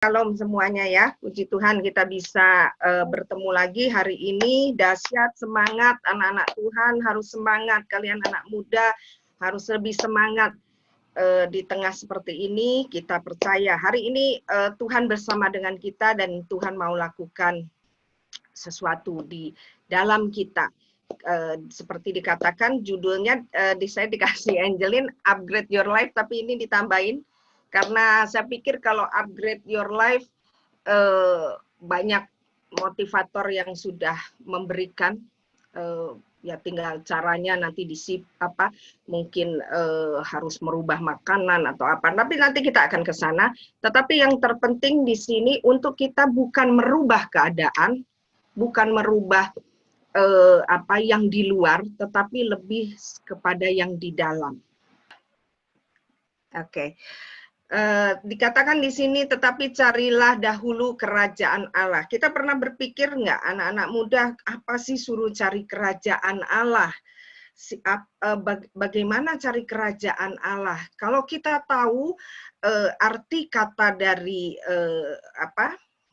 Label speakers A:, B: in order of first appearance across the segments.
A: Shalom semuanya ya, puji Tuhan kita bisa bertemu lagi hari ini. Dahsyat, semangat anak-anak Tuhan, harus semangat. Kalian anak muda harus lebih semangat di tengah seperti ini. Kita percaya hari ini Tuhan bersama dengan kita dan Tuhan mau lakukan sesuatu di dalam kita. Seperti dikatakan judulnya saya dikasih Angelin Upgrade Your Life, tapi ini ditambahin karena saya pikir kalau upgrade your life banyak motivator yang sudah memberikan, ya tinggal caranya nanti mungkin harus merubah makanan atau apa, tapi nanti kita akan ke sana. Tetapi yang terpenting di sini untuk kita bukan merubah keadaan, bukan merubah apa yang di luar, tetapi lebih kepada yang di dalam. Oke. Dikatakan di sini, tetapi carilah dahulu kerajaan Allah. Kita pernah berpikir nggak, anak-anak muda, apa sih suruh cari kerajaan Allah? Bagaimana cari kerajaan Allah? Kalau kita tahu arti kata dari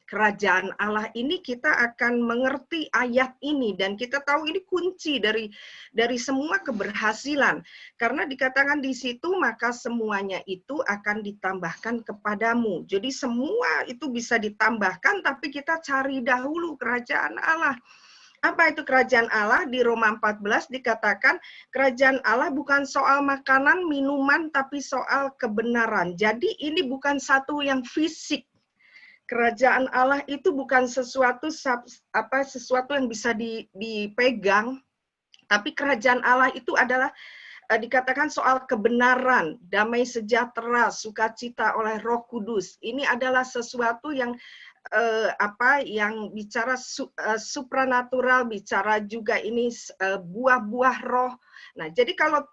A: kerajaan Allah ini, kita akan mengerti ayat ini dan kita tahu ini kunci dari semua keberhasilan. Karena dikatakan di situ, maka semuanya itu akan ditambahkan kepadamu. Jadi semua itu bisa ditambahkan, tapi kita cari dahulu kerajaan Allah. Apa itu kerajaan Allah? Di Roma 14 dikatakan kerajaan Allah bukan soal makanan, minuman, tapi soal kebenaran. Jadi ini bukan satu yang fisik. Kerajaan Allah itu bukan sesuatu yang bisa dipegang, tapi kerajaan Allah itu adalah dikatakan soal kebenaran, damai sejahtera, sukacita oleh Roh Kudus. Ini adalah sesuatu yang yang bicara supranatural, bicara juga ini buah-buah roh. Nah, jadi kalau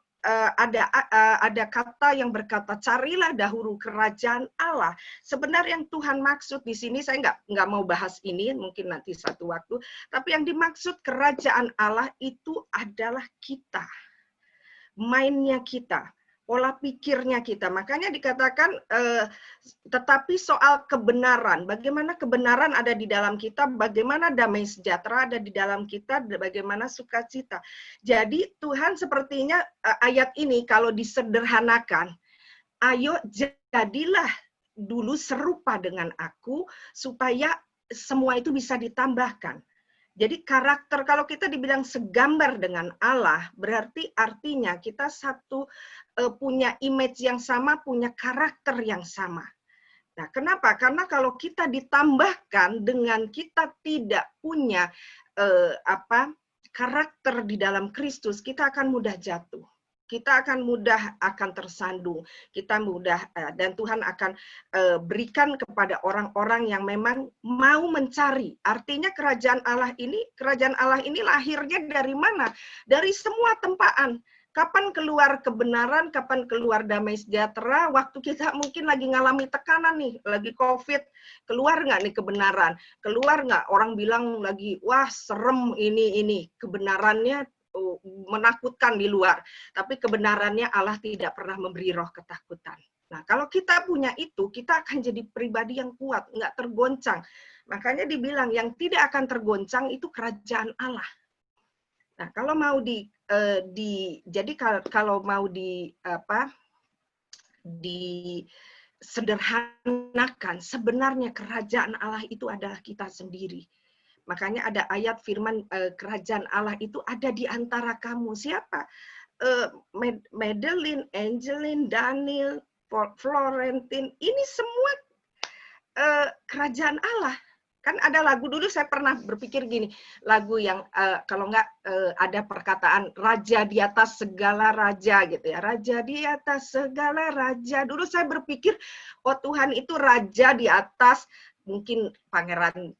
A: ada kata yang berkata carilah dahulu kerajaan Allah. Sebenarnya yang Tuhan maksud di sini, saya nggak mau bahas ini, mungkin nanti satu waktu. Tapi yang dimaksud kerajaan Allah itu adalah kita, mainnya kita, pola pikirnya kita. Makanya dikatakan tetapi soal kebenaran, bagaimana kebenaran ada di dalam kita, bagaimana damai sejahtera ada di dalam kita, bagaimana sukacita. Jadi Tuhan sepertinya ayat ini kalau disederhanakan, ayo jadilah dulu serupa dengan aku supaya semua itu bisa ditambahkan. Jadi karakter, kalau kita dibilang segambar dengan Allah, berarti artinya kita punya image yang sama, punya karakter yang sama. Nah, kenapa? Karena kalau kita ditambahkan dengan kita tidak punya karakter di dalam Kristus, kita akan mudah jatuh. Kita akan tersandung, kita mudah, dan Tuhan akan berikan kepada orang-orang yang memang mau mencari. Artinya kerajaan Allah ini lahirnya dari mana? Dari semua tempaan. Kapan keluar kebenaran, kapan keluar damai sejahtera, waktu kita mungkin lagi ngalami tekanan nih, lagi COVID, keluar nggak nih kebenaran? Keluar nggak? Orang bilang lagi, wah serem ini, kebenarannya menakutkan di luar, tapi kebenarannya Allah tidak pernah memberi roh ketakutan. Nah, kalau kita punya itu, kita akan jadi pribadi yang kuat, nggak tergoncang. Makanya dibilang yang tidak akan tergoncang itu kerajaan Allah. Nah, kalau mau disederhanakan, sebenarnya kerajaan Allah itu adalah kita sendiri. Makanya ada ayat firman kerajaan Allah itu ada di antara kamu. Siapa? Madeline, Angelin, Daniel, Florentine, ini semua kerajaan Allah. Kan ada lagu dulu saya pernah berpikir gini, lagu yang kalau nggak ada perkataan raja di atas segala raja gitu ya, raja di atas segala raja. Dulu saya berpikir, oh Tuhan itu raja di atas mungkin Pangeran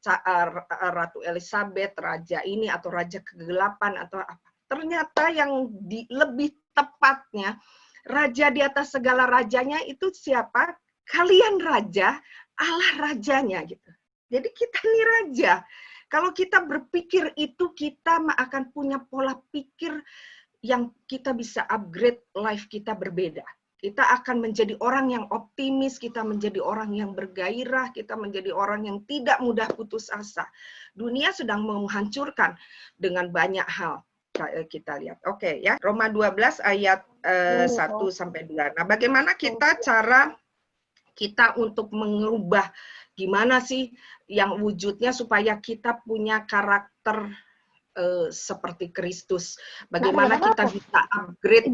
A: Ratu Elizabeth, raja ini atau raja kegelapan atau apa. Ternyata yang lebih tepatnya raja di atas segala rajanya itu siapa? Kalian raja, Allah rajanya gitu. Jadi kita ini raja. Kalau kita berpikir itu, kita akan punya pola pikir yang kita bisa upgrade life kita berbeda. Kita akan menjadi orang yang optimis, kita menjadi orang yang bergairah, kita menjadi orang yang tidak mudah putus asa. Dunia sedang menghancurkan dengan banyak hal. Kita lihat. Oke ya. Roma 12 ayat 1 sampai 2. Nah, bagaimana cara kita untuk mengubah, gimana sih yang wujudnya supaya kita punya karakter seperti Kristus. Bagaimana kita bisa upgrade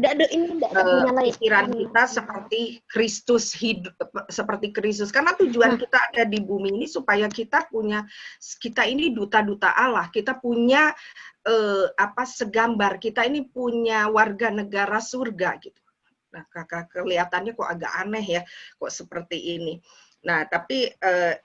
A: pikiran kita seperti Kristus, hidup seperti Kristus. Karena tujuan kita ada di bumi ini supaya kita ini duta-duta Allah. Kita punya segambar. Kita ini punya warga negara surga gitu. Nah, kelihatannya kok agak aneh ya, kok seperti ini. Nah, tapi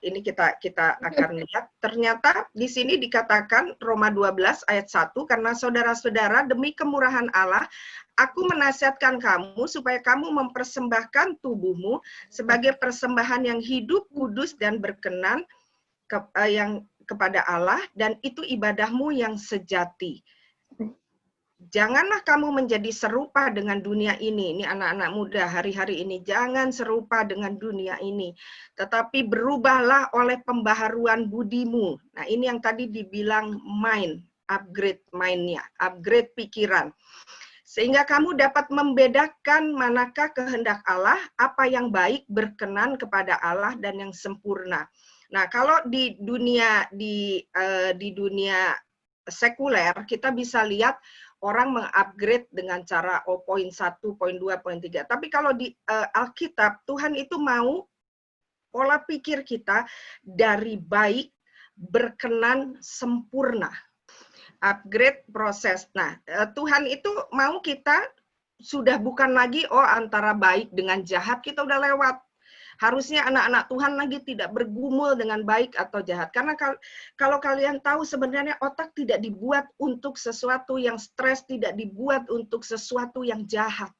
A: ini kita akan lihat. Ternyata di sini dikatakan Roma 12 ayat 1, karena saudara-saudara demi kemurahan Allah, aku menasihatkan kamu supaya kamu mempersembahkan tubuhmu sebagai persembahan yang hidup, kudus, dan berkenan kepada Allah, dan itu ibadahmu yang sejati. Janganlah kamu menjadi serupa dengan dunia ini. Ini anak-anak muda hari-hari ini. Jangan serupa dengan dunia ini. Tetapi berubahlah oleh pembaharuan budimu. Nah, ini yang tadi dibilang mind, upgrade mind-nya, upgrade pikiran. Sehingga kamu dapat membedakan manakah kehendak Allah, apa yang baik, berkenan kepada Allah, dan yang sempurna. Nah, kalau di dunia sekuler, kita bisa lihat orang mengupgrade dengan cara poin 1, poin 2, poin 3. Tapi kalau di Alkitab, Tuhan itu mau pola pikir kita dari baik, berkenan, sempurna. Upgrade proses. Nah, Tuhan itu mau kita sudah bukan lagi antara baik dengan jahat, kita udah lewat. Harusnya anak-anak Tuhan lagi tidak bergumul dengan baik atau jahat. Karena kalau kalian tahu sebenarnya otak tidak dibuat untuk sesuatu yang stres, tidak dibuat untuk sesuatu yang jahat.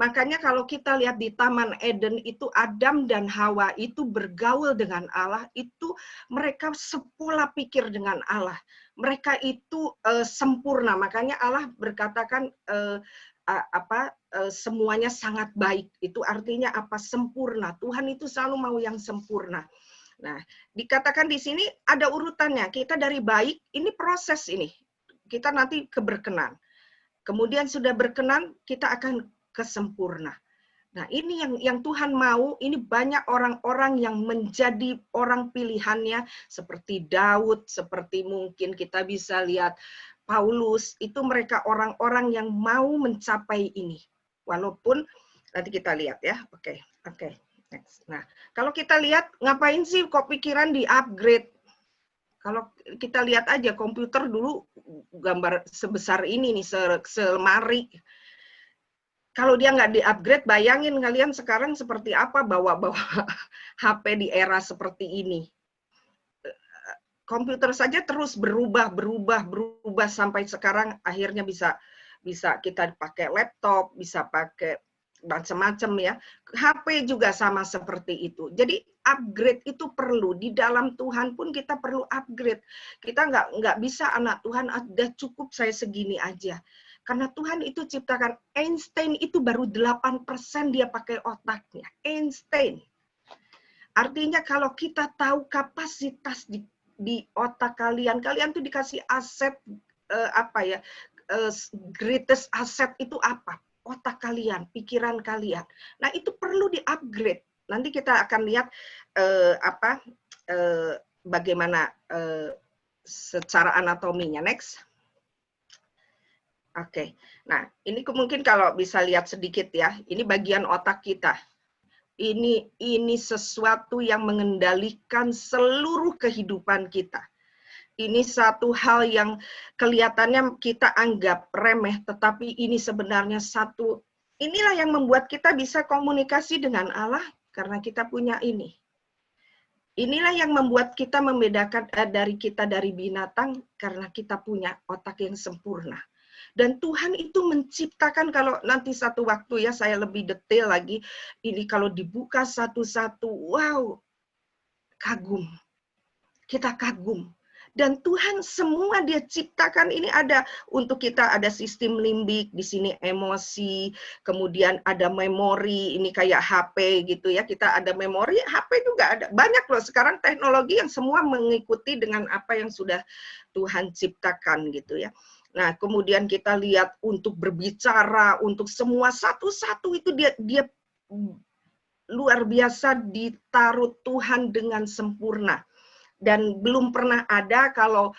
A: Makanya kalau kita lihat di Taman Eden itu Adam dan Hawa itu bergaul dengan Allah, itu mereka sepola pikir dengan Allah. Mereka itu sempurna. Makanya Allah berkatakan semuanya sangat baik. Itu artinya apa? Sempurna. Tuhan itu selalu mau yang sempurna. Nah, dikatakan di sini ada urutannya. Kita dari baik, ini proses ini. Kita nanti keberkenan. Kemudian sudah berkenan, kita akan kesempurna. Nah, ini yang Tuhan mau. Ini banyak orang-orang yang menjadi orang pilihannya, seperti Daud, seperti mungkin kita bisa lihat Paulus, itu mereka orang-orang yang mau mencapai ini. Walaupun nanti kita lihat ya. Oke. Next. Nah, kalau kita lihat ngapain sih kok pikiran di-upgrade? Kalau kita lihat aja komputer dulu gambar sebesar ini nih, selemari. Kalau dia nggak di-upgrade, bayangin kalian sekarang seperti apa bawa HP di era seperti ini. Komputer saja terus berubah sampai sekarang akhirnya bisa kita pakai laptop, bisa pakai macam-macam ya. HP juga sama seperti itu. Jadi upgrade itu perlu. Di dalam Tuhan pun kita perlu upgrade. Kita nggak bisa anak Tuhan ada cukup saya segini aja. Karena Tuhan itu ciptakan. Einstein itu baru 8% dia pakai otaknya. Einstein. Artinya kalau kita tahu kapasitas di otak kalian tuh dikasih aset greatest asset itu apa? Otak kalian, pikiran kalian. Nah, itu perlu di-upgrade. Nanti kita akan lihat bagaimana secara anatominya. Next. Oke. Nah, ini mungkin kalau bisa lihat sedikit ya. Ini bagian otak kita. Ini sesuatu yang mengendalikan seluruh kehidupan kita. Ini satu hal yang kelihatannya kita anggap remeh, tetapi ini sebenarnya inilah yang membuat kita bisa komunikasi dengan Allah, karena kita punya ini. Inilah yang membuat kita membedakan dari binatang, karena kita punya otak yang sempurna. Dan Tuhan itu menciptakan, kalau nanti satu waktu ya saya lebih detail lagi, ini kalau dibuka satu-satu, wow, kagum. Kita kagum. Dan Tuhan semua Dia ciptakan ini ada untuk kita, ada sistem limbik, di sini emosi, kemudian ada memori, ini kayak HP gitu ya, kita ada memori, HP juga ada. Banyak loh sekarang teknologi yang semua mengikuti dengan apa yang sudah Tuhan ciptakan gitu ya. Nah, kemudian kita lihat untuk berbicara, untuk semua satu-satu itu dia luar biasa ditaruh Tuhan dengan sempurna. Dan belum pernah ada kalau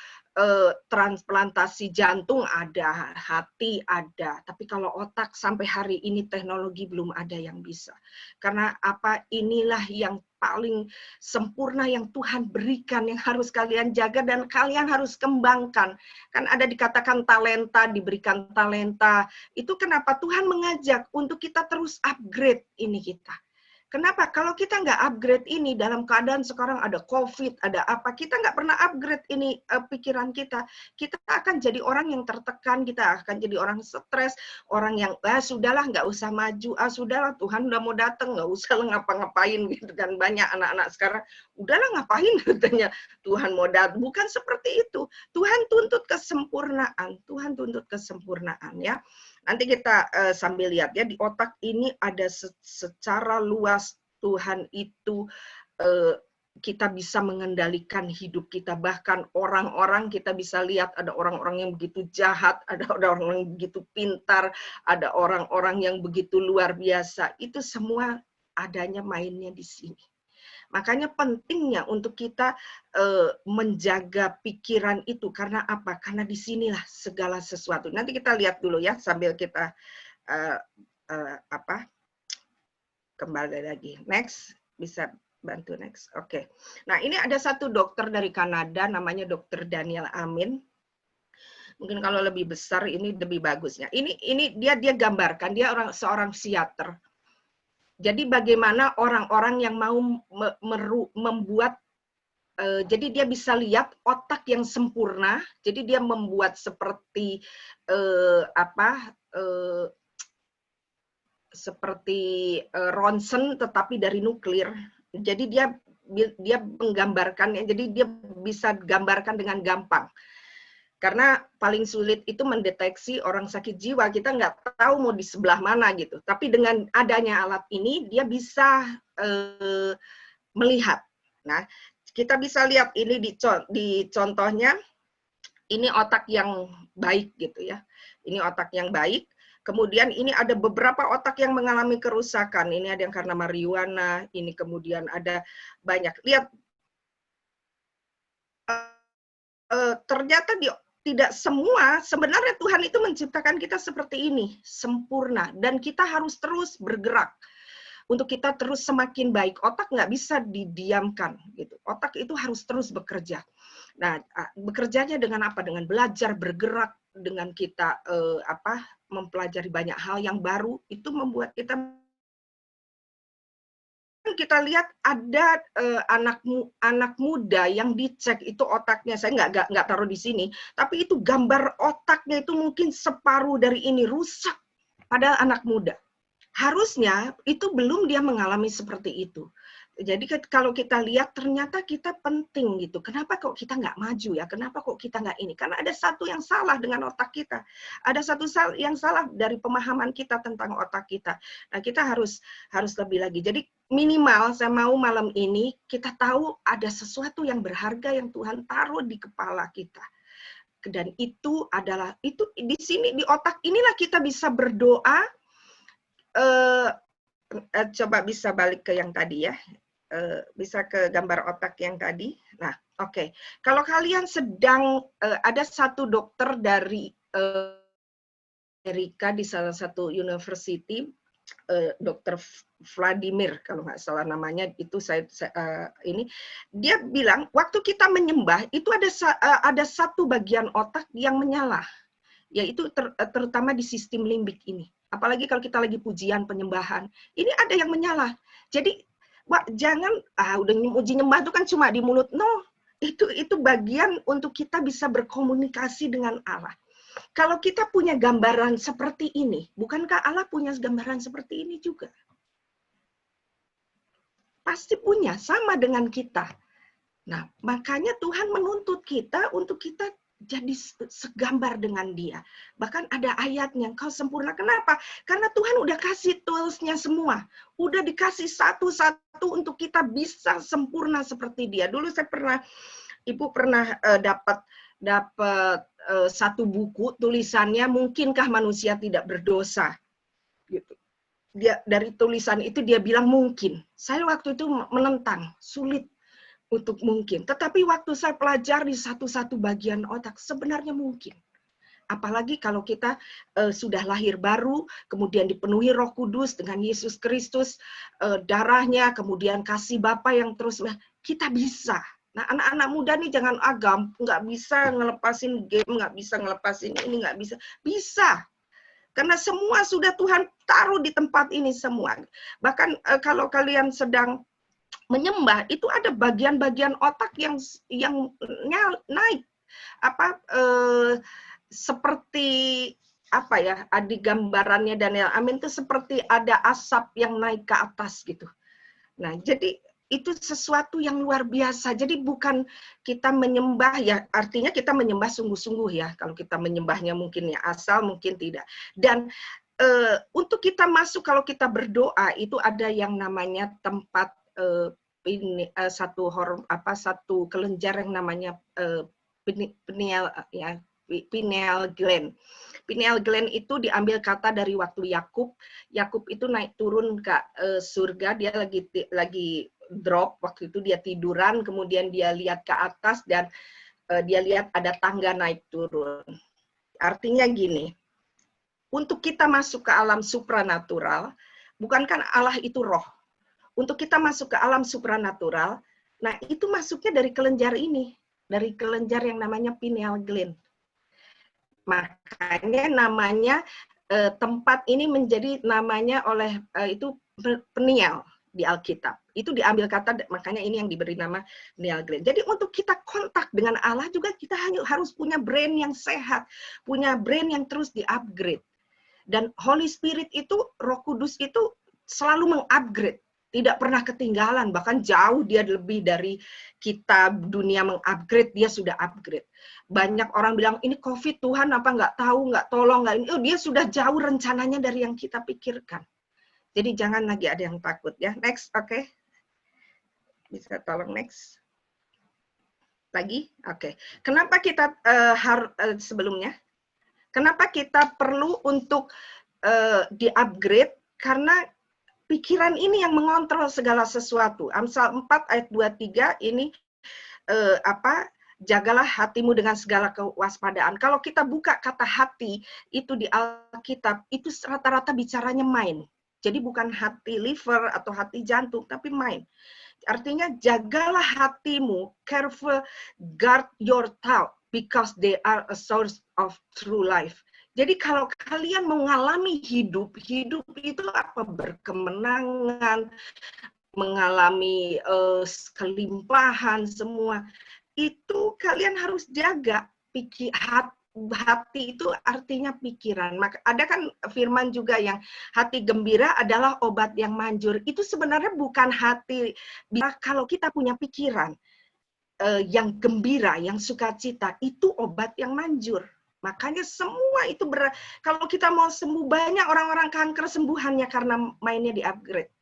A: transplantasi jantung ada, hati ada, tapi kalau otak sampai hari ini teknologi belum ada yang bisa. Karena apa? Inilah yang paling sempurna yang Tuhan berikan, yang harus kalian jaga dan kalian harus kembangkan. Kan ada dikatakan talenta, diberikan talenta. Itu kenapa Tuhan mengajak untuk kita terus upgrade ini kita. Kenapa? Kalau kita nggak upgrade ini dalam keadaan sekarang ada COVID, ada apa, kita nggak pernah upgrade ini pikiran kita. Kita akan jadi orang yang tertekan, kita akan jadi orang stres, orang yang sudahlah nggak usah maju, sudahlah Tuhan udah mau datang, nggak usah ngapa-ngapain gitu kan. Banyak anak-anak sekarang, udahlah ngapain katanya Tuhan mau datang. Bukan seperti itu. Tuhan tuntut kesempurnaan, Tuhan tuntut kesempurnaan ya. Nanti kita sambil lihat ya, di otak ini ada secara luas Tuhan itu kita bisa mengendalikan hidup kita. Bahkan orang-orang kita bisa lihat ada orang-orang yang begitu jahat, ada orang-orang yang begitu pintar, ada orang-orang yang begitu luar biasa. Itu semua adanya mainnya di sini. Makanya pentingnya untuk kita menjaga pikiran itu. Karena apa? Karena disinilah segala sesuatu. Nanti kita lihat dulu ya, sambil kita kembali lagi. Next, bisa bantu next. Oke. Nah, ini ada satu dokter dari Kanada, namanya Dr. Daniel Amin. Mungkin kalau lebih besar ini lebih bagusnya. Ini dia gambarkan, dia seorang psikiater. Jadi bagaimana orang-orang yang mau membuat, jadi dia bisa lihat otak yang sempurna, jadi dia membuat seperti seperti ronsen tetapi dari nuklir. Jadi dia menggambarkannya, jadi dia bisa gambarkan dengan gampang. Karena paling sulit itu mendeteksi orang sakit jiwa, kita nggak tahu mau di sebelah mana gitu. Tapi dengan adanya alat ini, dia bisa melihat. Nah, kita bisa lihat ini di contohnya, ini otak yang baik gitu ya. Ini otak yang baik. Kemudian ini ada beberapa otak yang mengalami kerusakan. Ini ada yang karena marijuana, ini kemudian ada banyak. Lihat, ternyata tidak semua, sebenarnya Tuhan itu menciptakan kita seperti ini, sempurna. Dan kita harus terus bergerak. Untuk kita terus semakin baik. Otak nggak bisa didiamkan. Gitu. Otak itu harus terus bekerja. Nah, bekerjanya dengan apa? Dengan belajar, bergerak, dengan kita mempelajari banyak hal yang baru, itu membuat kita lihat ada anak muda yang dicek itu otaknya, saya nggak taruh di sini, tapi itu gambar otaknya itu mungkin separuh dari ini rusak, padahal anak muda. Harusnya itu belum dia mengalami seperti itu. Jadi kalau kita lihat ternyata kita penting gitu. Kenapa kok kita nggak maju ya? Kenapa kok kita nggak ini? Karena ada satu yang salah dengan otak kita. Ada satu yang salah dari pemahaman kita tentang otak kita. Nah, kita harus lebih lagi. Jadi minimal saya mau malam ini kita tahu ada sesuatu yang berharga yang Tuhan taruh di kepala kita. Dan itu adalah di sini di otak inilah kita bisa berdoa. Coba bisa balik ke yang tadi ya. Bisa ke gambar otak yang tadi. Nah, oke. Kalau kalian sedang ada satu dokter dari Amerika di salah satu university, Dr. Vladimir kalau nggak salah namanya, itu ini dia bilang waktu kita menyembah itu ada satu bagian otak yang menyala, yaitu terutama di sistem limbik ini. Apalagi kalau kita lagi pujian penyembahan, ini ada yang menyala. Jadi jangan udah uji nyembah itu kan cuma di mulut. No, itu bagian untuk kita bisa berkomunikasi dengan Allah. Kalau kita punya gambaran seperti ini, bukankah Allah punya gambaran seperti ini juga? Pasti punya, sama dengan kita. Nah, makanya Tuhan menuntut kita untuk kita jadi segambar dengan Dia. Bahkan ada ayatnya, engkau sempurna. Kenapa? Karena Tuhan udah kasih tools-nya semua. Udah dikasih satu-satu untuk kita bisa sempurna seperti Dia. Dulu saya pernah, Ibu pernah dapat satu buku tulisannya, mungkinkah manusia tidak berdosa? Gitu. Dia dari tulisan itu dia bilang mungkin. Saya waktu itu menentang, sulit untuk mungkin. Tetapi waktu saya pelajari satu-satu bagian otak, sebenarnya mungkin. Apalagi kalau kita sudah lahir baru, kemudian dipenuhi Roh Kudus dengan Yesus Kristus, darahnya, kemudian kasih Bapa yang terus, kita bisa. Nah, anak-anak muda nih jangan agam, nggak bisa ngelepasin game, nggak bisa ngelepasin ini, nggak bisa. Bisa. Karena semua sudah Tuhan taruh di tempat ini semua. Bahkan kalau kalian sedang menyembah, itu ada bagian-bagian otak yang naik. Seperti apa ya, di gambarannya Daniel Amin itu seperti ada asap yang naik ke atas gitu. Nah, jadi itu sesuatu yang luar biasa. Jadi bukan kita menyembah ya, artinya kita menyembah sungguh-sungguh ya. Kalau kita menyembahnya mungkin ya asal, mungkin tidak. Dan untuk kita masuk, kalau kita berdoa itu ada yang namanya tempat satu kelenjar yang namanya pineal ya, pineal gland. Pineal gland itu diambil kata dari waktu Yakub. Yakub itu naik turun ke surga, dia lagi drop, waktu itu dia tiduran, kemudian dia lihat ke atas dan dia lihat ada tangga naik turun. Artinya gini, untuk kita masuk ke alam supranatural, bukankah Allah itu roh? Untuk kita masuk ke alam supranatural, nah itu masuknya dari kelenjar ini, dari kelenjar yang namanya pineal gland. Makanya namanya tempat ini menjadi namanya oleh itu penial di Alkitab. Itu diambil kata, makanya ini yang diberi nama pineal gland. Jadi untuk kita kontak dengan Allah juga kita harus punya brain yang sehat, punya brain yang terus di-upgrade. Dan Holy Spirit itu, Roh Kudus itu selalu mengupgrade. Tidak pernah ketinggalan, bahkan jauh dia lebih dari kita, dunia mengupgrade, dia sudah upgrade. Banyak orang bilang, ini COVID Tuhan apa nggak tahu, nggak tolong, nggak ini. Oh, dia sudah jauh rencananya dari yang kita pikirkan. Jadi jangan lagi ada yang takut ya. Next, oke. Bisa tolong next. Lagi, oke. Kenapa kita sebelumnya? Kenapa kita perlu untuk di-upgrade? Karena pikiran ini yang mengontrol segala sesuatu. Amsal 4 ayat 23 ini jagalah hatimu dengan segala kewaspadaan. Kalau kita buka kata hati itu di Alkitab, itu rata-rata bicaranya mind. Jadi bukan hati liver atau hati jantung, tapi mind. Artinya jagalah hatimu, careful guard your thought because they are a source of true life. Jadi kalau kalian mengalami hidup itu apa? Berkemenangan, mengalami kelimpahan semua. Itu kalian harus jaga hati itu artinya pikiran. Maka ada kan firman juga yang hati gembira adalah obat yang manjur. Itu sebenarnya bukan hati. Kalau kita punya pikiran yang gembira, yang sukacita, itu obat yang manjur. Makanya semua itu kalau kita mau sembuh, banyak orang-orang kanker sembuhannya karena mainnya di-upgrade.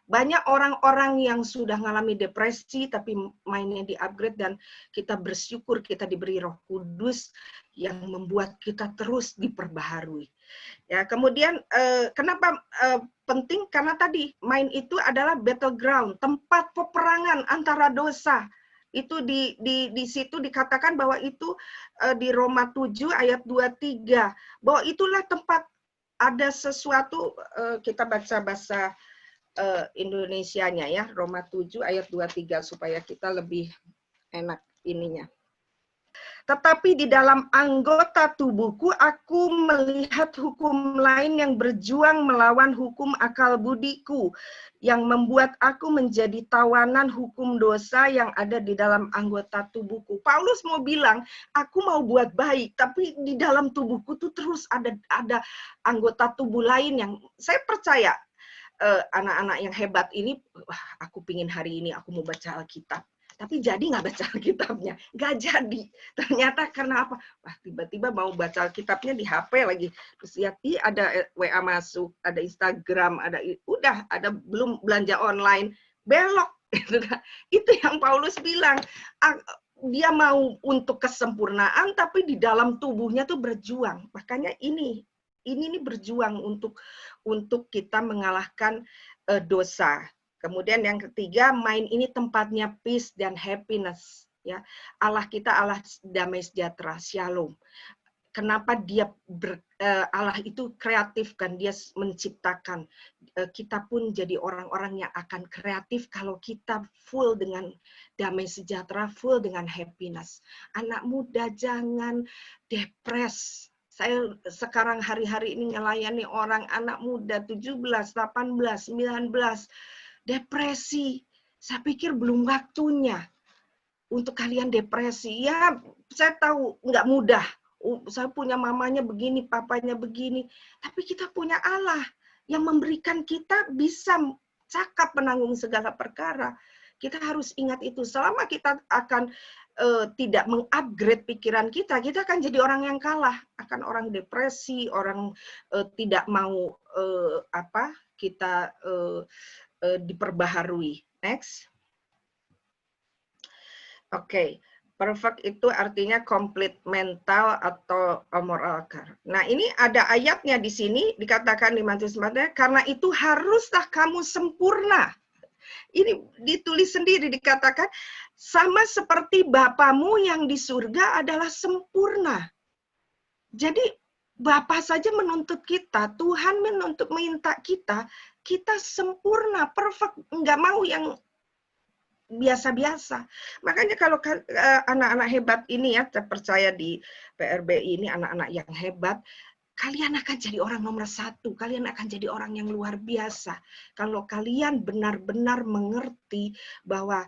A: Banyak orang-orang yang sudah mengalami depresi tapi mainnya di-upgrade, dan kita bersyukur kita diberi Roh Kudus yang membuat kita terus diperbaharui. Ya, kemudian kenapa penting? Karena tadi main itu adalah battleground, tempat peperangan antara dosa. Itu di situ dikatakan bahwa itu di Roma 7 ayat 23, bahwa itulah tempat ada sesuatu, kita baca bahasa Indonesianya ya, Roma 7 ayat 23 supaya kita lebih enak ininya. Tetapi di dalam anggota tubuhku aku melihat hukum lain yang berjuang melawan hukum akal budiku, yang membuat aku menjadi tawanan hukum dosa yang ada di dalam anggota tubuhku. Paulus mau bilang, aku mau buat baik, tapi di dalam tubuhku tuh terus ada anggota tubuh lain yang saya percaya anak-anak yang hebat ini, wah, aku pingin hari ini aku mau baca Alkitab. Tapi jadi nggak baca Alkitabnya? Nggak jadi. Ternyata karena apa? Wah, tiba-tiba mau baca Alkitabnya di HP lagi. Terus lihat, ada WA masuk, ada Instagram, udah, ada belum belanja online, belok. Gitu kan. Itu yang Paulus bilang. Dia mau untuk kesempurnaan, tapi di dalam tubuhnya tuh berjuang. Makanya ini nih berjuang untuk kita mengalahkan dosa. Kemudian yang ketiga, main ini tempatnya peace dan happiness. Ya, Allah kita Allah damai sejahtera, shalom. Kenapa Allah itu kreatif kan, dia menciptakan. Kita pun jadi orang-orang yang akan kreatif kalau kita full dengan damai sejahtera, full dengan happiness. Anak muda jangan depres. Saya sekarang hari-hari ini melayani orang anak muda 17, 18, 19 depresi. Saya pikir belum waktunya untuk kalian depresi. Ya, saya tahu nggak mudah. Saya punya mamanya begini, papanya begini. Tapi kita punya Allah yang memberikan kita bisa cakap menanggung segala perkara. Kita harus ingat itu. Selama kita akan tidak mengupgrade pikiran kita, kita akan jadi orang yang kalah. Akan orang depresi, orang tidak mau kita diperbaharui. Next. Oke. Perfect itu artinya complete mental atau moral. Nah, ini ada ayatnya di sini, dikatakan di Matius 4, karena itu haruslah kamu sempurna. Ini ditulis sendiri, dikatakan, sama seperti Bapamu yang di surga adalah sempurna. Jadi, Bapa saja menuntut kita, Tuhan minta kita sempurna, perfect, nggak mau yang biasa-biasa. Makanya kalau anak-anak hebat ini ya, saya percaya di PRBI ini anak-anak yang hebat, kalian akan jadi orang nomor 1, kalian akan jadi orang yang luar biasa. Kalau kalian benar-benar mengerti bahwa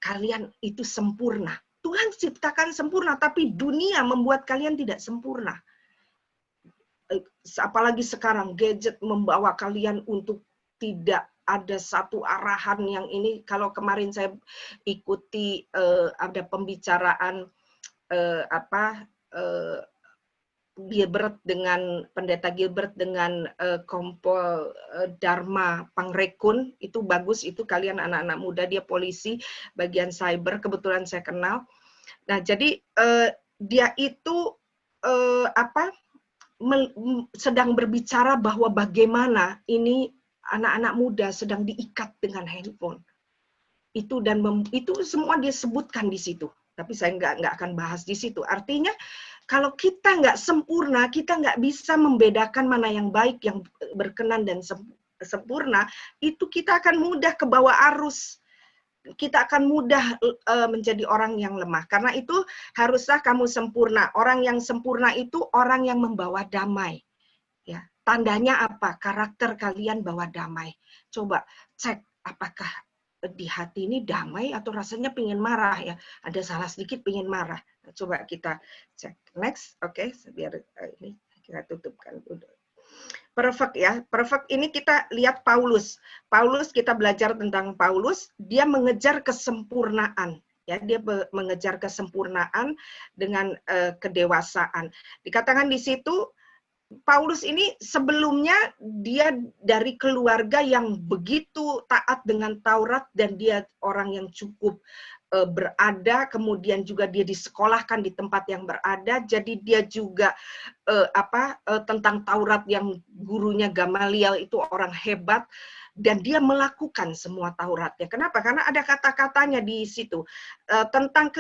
A: kalian itu sempurna. Tuhan ciptakan sempurna, tapi dunia membuat kalian tidak sempurna. Apalagi sekarang gadget membawa kalian untuk tidak ada satu arahan yang ini. Kalau kemarin saya ikuti ada pembicaraan Gilbert dengan pendeta Gilbert dengan Kompol Dharma Pangrekun, itu bagus, itu kalian anak-anak muda, dia polisi bagian cyber, kebetulan saya kenal. Nah, jadi dia itu sedang berbicara bahwa bagaimana ini anak-anak muda sedang diikat dengan handphone. Itu semua dia sebutkan di situ. Tapi saya nggak akan bahas di situ. Artinya kalau kita nggak sempurna, kita nggak bisa membedakan mana yang baik, yang berkenan dan sempurna. Itu kita akan mudah ke bawah arus. Kita akan mudah menjadi orang yang lemah. Karena itu haruslah kamu sempurna. Orang yang sempurna itu orang yang membawa damai. Ya, tandanya apa? Karakter kalian bawa damai. Coba cek apakah di hati ini damai atau rasanya pengen marah ya. Ada salah sedikit pengen marah. Coba kita cek. Next, oke, biar ini kita tutupkan dulu. Perfect ya. Perfect ini kita lihat Paulus. Paulus, kita belajar tentang Paulus, dia mengejar kesempurnaan. Ya, dia mengejar kesempurnaan dengan kedewasaan. Dikatakan di situ Paulus ini sebelumnya dia dari keluarga yang begitu taat dengan Taurat dan dia orang yang cukup berada, kemudian juga dia disekolahkan di tempat yang berada, jadi dia juga tentang Taurat yang gurunya Gamaliel itu orang hebat, dan dia melakukan semua Tauratnya. Kenapa? Karena ada kata-katanya di situ. Tentang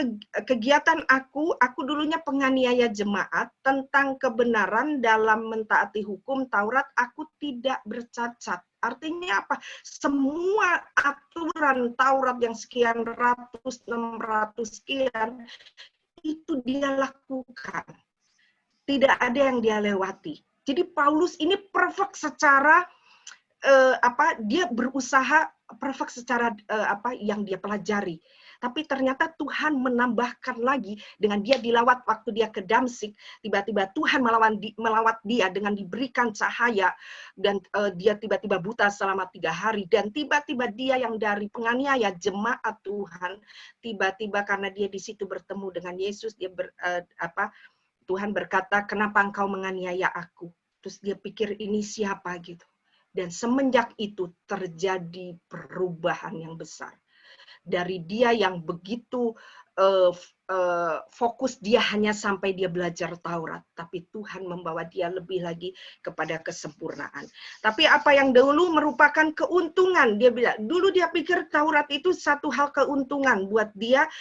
A: kegiatan aku dulunya penganiaya jemaat, tentang kebenaran dalam mentaati hukum Taurat, aku tidak bercacat. Artinya apa? Semua aturan Taurat yang sekian ratus, 600 sekian, itu dia lakukan. Tidak ada yang dia lewati. Jadi Paulus ini perfect secara dia berusaha perfect secara yang dia pelajari. Tapi ternyata Tuhan menambahkan lagi dengan dia dilawat waktu dia ke Damsik. Tiba-tiba Tuhan melawat dia dengan diberikan cahaya. Dan dia tiba-tiba buta selama 3 hari. Dan tiba-tiba dia yang dari penganiaya jemaat Tuhan. Tiba-tiba karena dia di situ bertemu dengan Yesus. Tuhan berkata, kenapa engkau menganiaya aku? Terus dia pikir ini siapa gitu. Dan semenjak itu terjadi perubahan yang besar. Dari dia yang begitu fokus dia hanya sampai dia belajar Taurat, tapi Tuhan membawa dia lebih lagi kepada kesempurnaan. Tapi apa yang dulu merupakan keuntungan, dia bilang, dulu dia pikir Taurat itu satu hal keuntungan buat dia,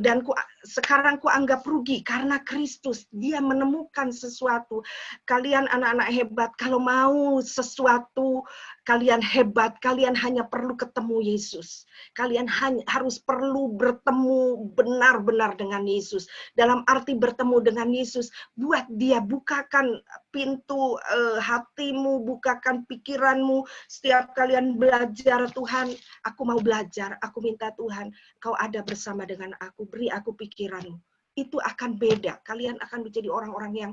A: dan sekarang ku anggap rugi karena Kristus. Dia menemukan sesuatu. Kalian anak-anak hebat, kalau mau sesuatu kalian hebat, kalian hanya perlu ketemu Yesus. Kalian harus perlu bertemu benar-benar dengan Yesus. Dalam arti bertemu dengan Yesus, buat dia, bukakan pintu hatimu, bukakan pikiranmu. Setiap kalian belajar, Tuhan, aku mau belajar, aku minta Tuhan, kau ada bersama dengan aku, beri aku pikiranmu. Itu akan beda. Kalian akan menjadi orang-orang yang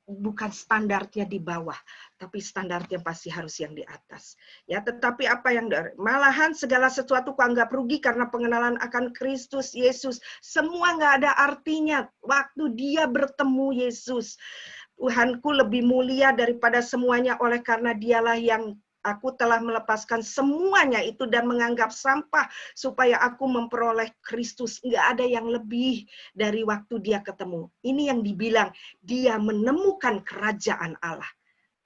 A: bukan standarnya di bawah, tapi standarnya pasti harus yang di atas. Ya, tetapi apa yang malahan segala sesuatu kuanggap rugi karena pengenalan akan Kristus Yesus. Semua nggak ada artinya waktu dia bertemu Yesus. Tuhanku lebih mulia daripada semuanya, oleh karena dialah yang aku telah melepaskan semuanya itu dan menganggap sampah supaya aku memperoleh Kristus. Nggak ada yang lebih dari waktu dia ketemu. Ini yang dibilang, dia menemukan kerajaan Allah.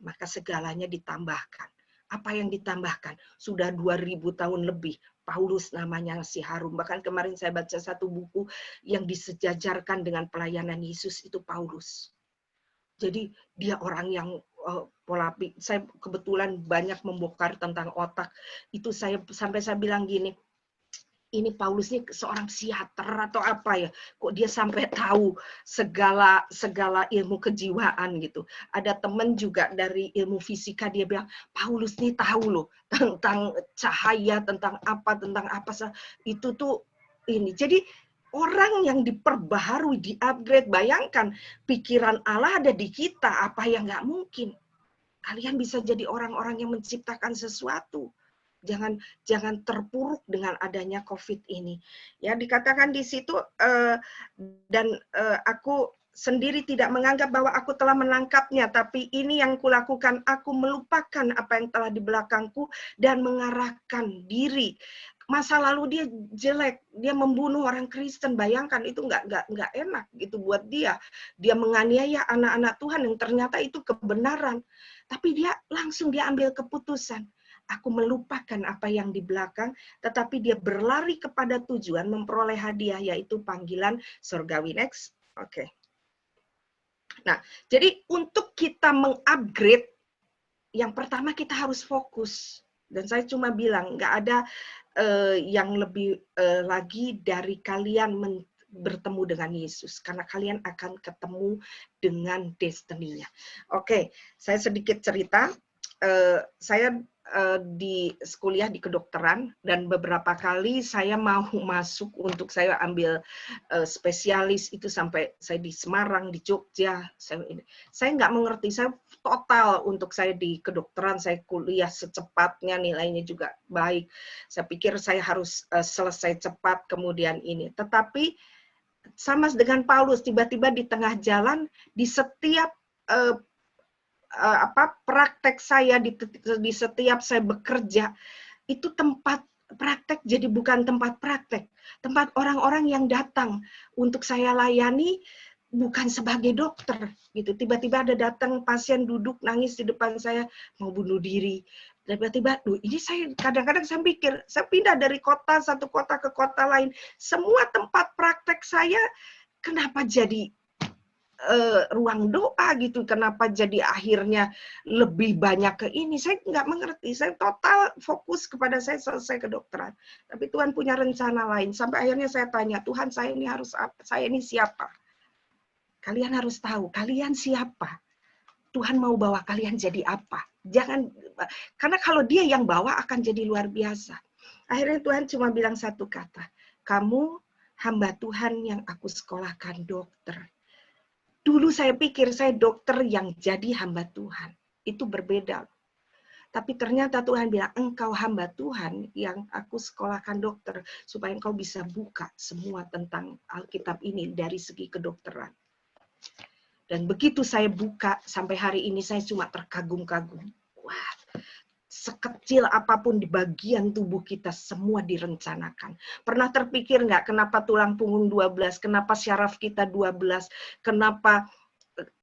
A: Maka segalanya ditambahkan. Apa yang ditambahkan? Sudah 2000 tahun lebih. Paulus namanya si Harum. Bahkan kemarin saya baca satu buku yang disejajarkan dengan pelayanan Yesus, itu Paulus. Jadi dia orang yang pola pikir. Saya kebetulan banyak membongkar tentang otak. Itu saya bilang gini, ini Paulus ini seorang psikiater atau apa ya? Kok dia sampai tahu segala ilmu kejiwaan gitu. Ada teman juga dari ilmu fisika, dia bilang, Paulus ini tahu loh tentang cahaya, tentang apa itu tuh ini. Jadi orang yang diperbaharui, di-upgrade, bayangkan pikiran Allah ada di kita, apa yang nggak mungkin. Kalian bisa jadi orang-orang yang menciptakan sesuatu. Jangan terpuruk dengan adanya COVID ini. Ya, dikatakan di situ, dan aku sendiri tidak menganggap bahwa aku telah menangkapnya, tapi ini yang kulakukan, aku melupakan apa yang telah di belakangku dan mengarahkan diri. Masa lalu dia jelek, dia membunuh orang Kristen, bayangkan itu nggak enak gitu buat dia. Dia menganiaya anak-anak Tuhan yang ternyata itu kebenaran, tapi dia ambil keputusan. Aku melupakan apa yang di belakang, tetapi dia berlari kepada tujuan memperoleh hadiah, yaitu panggilan surgawi. Next, oke. Nah, jadi untuk kita mengupgrade, yang pertama kita harus fokus. Dan saya cuma bilang, nggak ada yang lebih lagi dari kalian bertemu dengan Yesus, karena kalian akan ketemu dengan destiny-nya. Oke, saya sedikit cerita. Saya di kuliah di kedokteran, dan beberapa kali saya mau masuk untuk saya ambil spesialis itu, sampai saya di Semarang, di Jogja. Saya nggak mengerti, saya total untuk saya di kedokteran, saya kuliah secepatnya, nilainya juga baik. Saya pikir saya harus selesai cepat kemudian ini. Tetapi sama dengan Paulus, tiba-tiba di tengah jalan, di setiap praktek saya, di setiap saya bekerja, itu tempat praktek jadi bukan tempat praktek, tempat orang-orang yang datang untuk saya layani, bukan sebagai dokter gitu. Tiba-tiba ada datang pasien duduk nangis di depan saya, mau bunuh diri. Tiba-tiba, ini saya kadang-kadang saya pikir, saya pindah dari satu kota ke kota lain, semua tempat praktek saya kenapa jadi ruang doa gitu, kenapa jadi akhirnya lebih banyak ke ini, saya nggak mengerti. Saya total fokus kepada saya selesai kedokteran, tapi Tuhan punya rencana lain. Sampai akhirnya saya tanya, Tuhan, saya ini harus apa? Saya ini siapa? Kalian harus tahu, kalian siapa? Tuhan mau bawa kalian jadi apa? Jangan, karena kalau dia yang bawa akan jadi luar biasa. Akhirnya Tuhan cuma bilang satu kata, kamu hamba Tuhan yang aku sekolahkan dokter. Dulu saya pikir saya dokter yang jadi hamba Tuhan. Itu berbeda. Tapi ternyata Tuhan bilang, engkau hamba Tuhan yang aku sekolahkan dokter, supaya engkau bisa buka semua tentang Alkitab ini dari segi kedokteran. Dan begitu saya buka, sampai hari ini saya cuma terkagum-kagum. Wah, sekecil apapun di bagian tubuh kita, semua direncanakan. Pernah terpikir nggak kenapa tulang punggung 12, kenapa syaraf kita 12, kenapa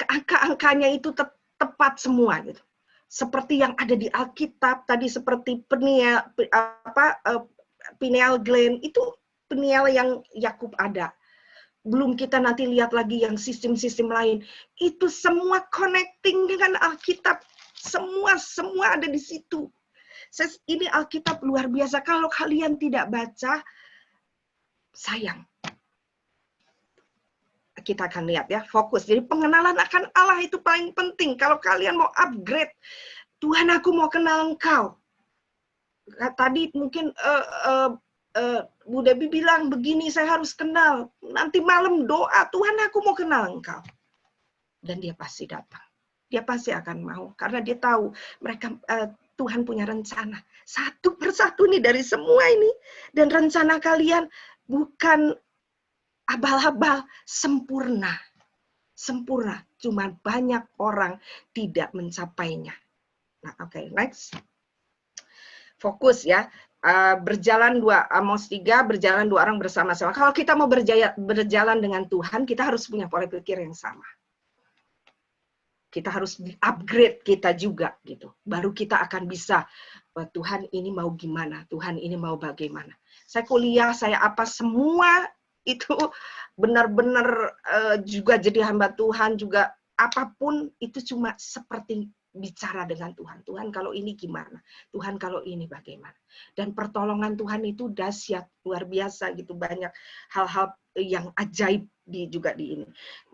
A: angka-angkanya itu tepat semua gitu. Seperti yang ada di Alkitab tadi, seperti pineal gland itu pineal yang Yakub ada. Belum kita nanti lihat lagi yang sistem-sistem lain. Itu semua connecting dengan Alkitab. Semua ada di situ. Ini Alkitab luar biasa. Kalau kalian tidak baca, sayang. Kita akan lihat ya, fokus. Jadi pengenalan akan Allah itu paling penting. Kalau kalian mau upgrade, Tuhan aku mau kenal Engkau. Tadi mungkin Bu Debbie bilang begini, saya harus kenal. Nanti malam doa, Tuhan aku mau kenal Engkau. Dan dia pasti datang. Dia pasti akan mau. Karena dia tahu mereka Tuhan punya rencana. Satu persatu nih dari semua ini. Dan rencana kalian bukan abal-abal, sempurna. Sempurna. Cuma banyak orang tidak mencapainya. Nah, oke, next. Fokus ya. Berjalan Amos 3, berjalan 2 orang bersama-sama. Kalau kita mau berjalan dengan Tuhan, kita harus punya pola pikir yang sama. Kita harus upgrade kita juga gitu. Baru kita akan bisa, Tuhan ini mau gimana, Tuhan ini mau bagaimana. Saya kuliah, saya apa semua itu benar-benar juga jadi hamba Tuhan, juga apapun itu cuma seperti bicara dengan Tuhan. Tuhan kalau ini gimana? Tuhan kalau ini bagaimana? Dan pertolongan Tuhan itu dahsyat, luar biasa gitu, banyak hal-hal yang ajaib juga di ini.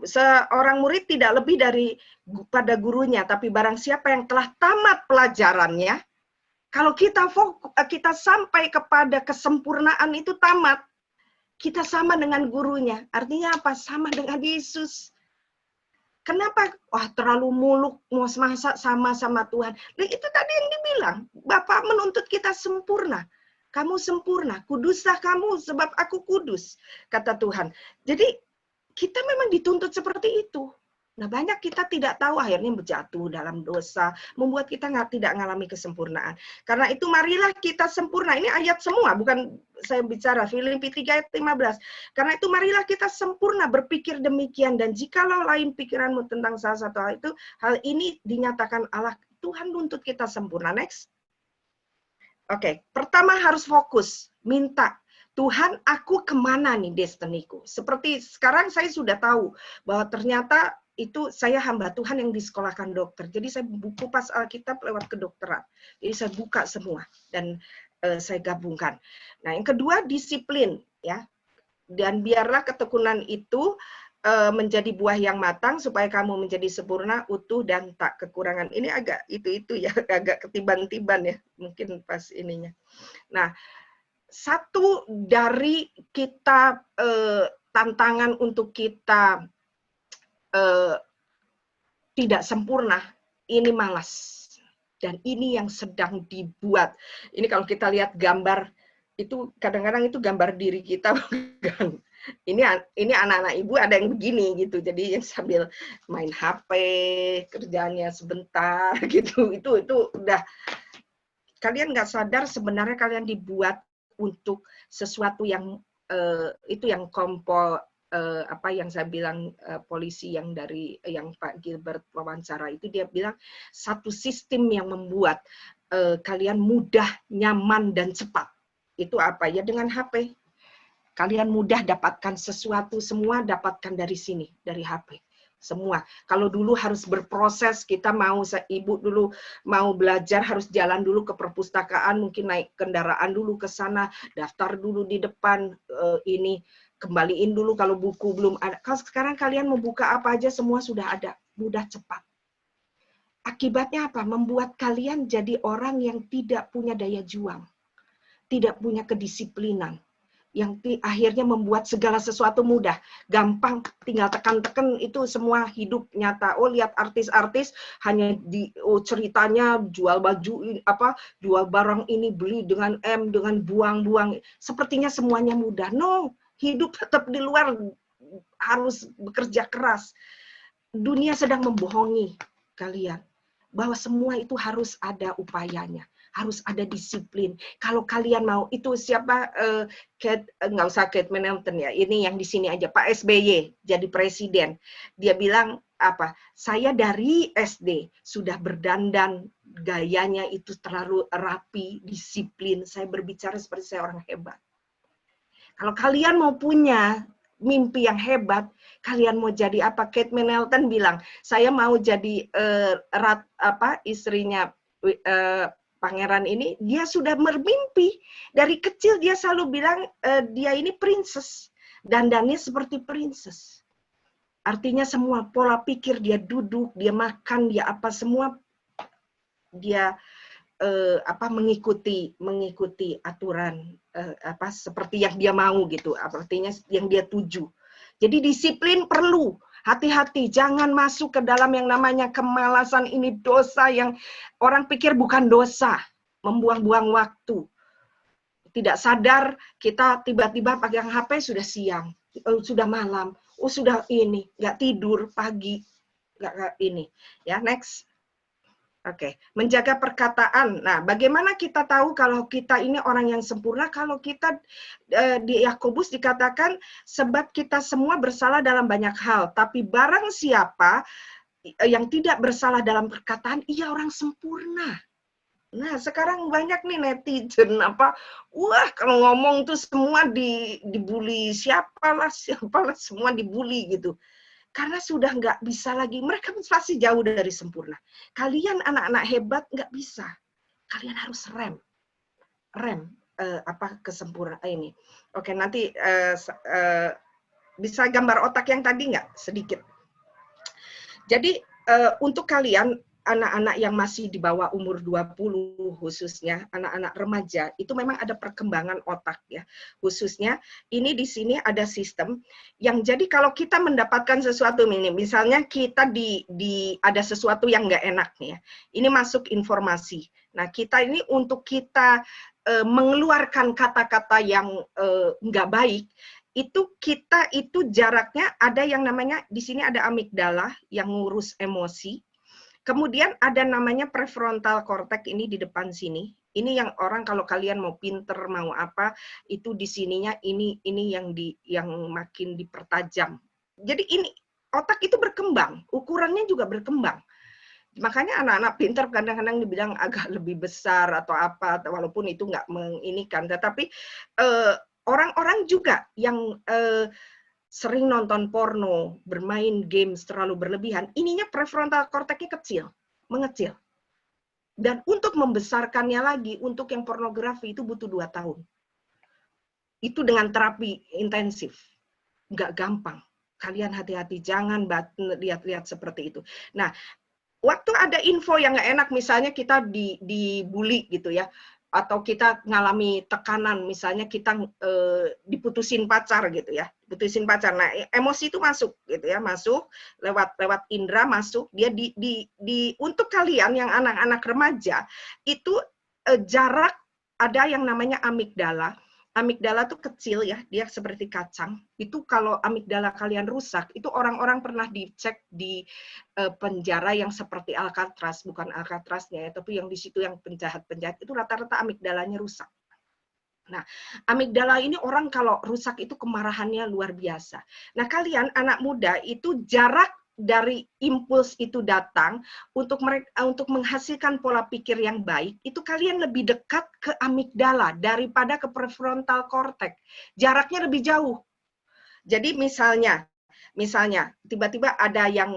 A: Seorang murid tidak lebih dari pada gurunya, tapi barang siapa yang telah tamat pelajarannya, kalau kita sampai kepada kesempurnaan itu tamat, kita sama dengan gurunya. Artinya apa? Sama dengan Yesus. Kenapa? Wah, terlalu muluk, mau masa sama Tuhan. Nah, itu tadi yang dibilang, Bapa menuntut kita sempurna. Kamu sempurna, kuduslah kamu sebab aku kudus, kata Tuhan. Jadi, kita memang dituntut seperti itu. Nah, banyak kita tidak tahu, akhirnya berjatuh dalam dosa, membuat kita tidak mengalami kesempurnaan. Karena itu marilah kita sempurna. Ini ayat semua, bukan saya bicara Filipi 3 ayat 15. Karena itu marilah kita sempurna berpikir demikian, dan jikalau lain pikiranmu tentang salah satu hal itu, hal ini dinyatakan Allah. Tuhan nuntut kita sempurna. Next. Oke, pertama harus fokus, minta. Tuhan, aku kemana nih destiniku? Seperti sekarang saya sudah tahu bahwa ternyata itu saya hamba Tuhan yang disekolahkan dokter. Jadi saya buku pas Alkitab lewat kedokteran. Jadi saya buka semua dan saya gabungkan. Nah, yang kedua disiplin ya. Dan biarlah ketekunan itu menjadi buah yang matang supaya kamu menjadi sempurna, utuh dan tak kekurangan. Ini agak itu ya, agak ketiban-tiban ya, mungkin pas ininya. Nah, satu dari kita tantangan untuk kita tidak sempurna, ini malas. Dan ini yang sedang dibuat. Ini kalau kita lihat gambar, itu kadang-kadang itu gambar diri kita, bukan. Ini anak-anak ibu ada yang begini gitu. Jadi yang sambil main HP, kerjaannya sebentar gitu. Itu udah, kalian nggak sadar sebenarnya kalian dibuat untuk sesuatu yang itu yang apa yang saya bilang polisi yang Pak Gilbert wawancara itu, dia bilang satu sistem yang membuat kalian mudah, nyaman dan cepat. Itu apa ya? Dengan HP. Kalian mudah dapatkan sesuatu, semua dapatkan dari sini, dari HP. Semua. Kalau dulu harus berproses, kita ibu dulu mau belajar harus jalan dulu ke perpustakaan, mungkin naik kendaraan dulu ke sana, daftar dulu di depan, ini kembaliin dulu kalau buku belum ada. Kalau sekarang kalian mau buka apa aja semua sudah ada, mudah cepat. Akibatnya apa? Membuat kalian jadi orang yang tidak punya daya juang, tidak punya kedisiplinan. yang akhirnya membuat segala sesuatu mudah, gampang, tinggal tekan-tekan itu semua hidup nyata. Oh, lihat artis-artis hanya ceritanya jual baju jual barang ini, beli dengan dengan buang-buang. Sepertinya semuanya mudah. No, hidup tetap di luar harus bekerja keras. Dunia sedang membohongi kalian bahwa semua itu harus ada upayanya, harus ada disiplin. Kalau kalian mau, itu siapa, nggak usah Kate Middleton ya, ini yang di sini aja, Pak SBY jadi presiden. Dia bilang apa? Saya dari SD sudah berdandan, gayanya itu terlalu rapi, disiplin. Saya berbicara seperti saya orang hebat. Kalau kalian mau punya mimpi yang hebat, kalian mau jadi apa? Kate Middleton bilang, saya mau jadi istrinya pangeran ini. Dia sudah bermimpi dari kecil, dia selalu bilang dia ini princess, dandannya seperti princess. Artinya semua pola pikir, dia duduk, dia makan, dia apa semua dia mengikuti aturan seperti yang dia mau gitu, artinya yang dia tuju. Jadi disiplin perlu, hati-hati, jangan masuk ke dalam yang namanya kemalasan. Ini dosa yang orang pikir bukan dosa, membuang-buang waktu. Tidak sadar kita tiba-tiba pegang HP sudah siang, sudah malam, sudah ini, nggak tidur pagi, nggak ini. Ya, next. Oke, menjaga perkataan. Nah, bagaimana kita tahu kalau kita ini orang yang sempurna? Kalau kita di Yakobus dikatakan, sebab kita semua bersalah dalam banyak hal, tapi barang siapa yang tidak bersalah dalam perkataan, ia orang sempurna. Nah, sekarang banyak nih netizen wah kalau ngomong tuh semua dibully, siapalah semua dibully gitu. Karena sudah nggak bisa lagi, mereka pasti jauh dari sempurna. Kalian anak-anak hebat nggak bisa. Kalian harus rem kesempurnaan ini. Oke, nanti bisa gambar otak yang tadi nggak sedikit. Jadi untuk kalian anak-anak yang masih di bawah umur 20, khususnya anak-anak remaja, itu memang ada perkembangan otak ya. Khususnya ini di sini ada sistem yang jadi kalau kita mendapatkan sesuatu ini, misalnya kita ada sesuatu yang nggak enak nih ya. Ini masuk informasi. Nah, kita ini untuk kita mengeluarkan kata-kata yang nggak baik, itu jaraknya ada yang namanya di sini ada amigdala yang ngurus emosi. Kemudian ada namanya prefrontal cortex ini di depan sini. Ini yang orang kalau kalian mau pinter mau apa itu di sininya ini yang makin dipertajam. Jadi ini otak itu berkembang, ukurannya juga berkembang. Makanya anak-anak pinter kadang-kadang dibilang agak lebih besar atau apa, walaupun itu nggak menginikan. Tetapi orang-orang juga yang sering nonton porno, bermain games terlalu berlebihan, ininya prefrontal cortex-nya kecil, mengecil. Dan untuk membesarkannya lagi, untuk yang pornografi itu butuh 2 tahun. Itu dengan terapi intensif. Nggak gampang. Kalian hati-hati, jangan lihat-lihat seperti itu. Nah, waktu ada info yang nggak enak, misalnya kita dibully gitu ya, atau kita ngalami tekanan, misalnya kita diputusin pacar gitu ya, diputusin pacar. Nah, emosi itu masuk gitu ya, masuk lewat indera masuk. Dia untuk kalian yang anak-anak remaja itu jarak ada yang namanya amigdala. Amigdala tuh kecil ya, dia seperti kacang. Itu kalau amigdala kalian rusak, itu orang-orang pernah dicek di penjara yang seperti Alcatraz, bukan Alcatraznya ya, tapi yang di situ yang penjahat-penjahat itu rata-rata amigdalanya rusak. Nah, amigdala ini orang kalau rusak itu kemarahannya luar biasa. Nah, kalian anak muda itu jarak dari impuls itu datang untuk menghasilkan pola pikir yang baik, itu kalian lebih dekat ke amigdala daripada ke prefrontal cortex. Jaraknya lebih jauh. Jadi misalnya tiba-tiba ada yang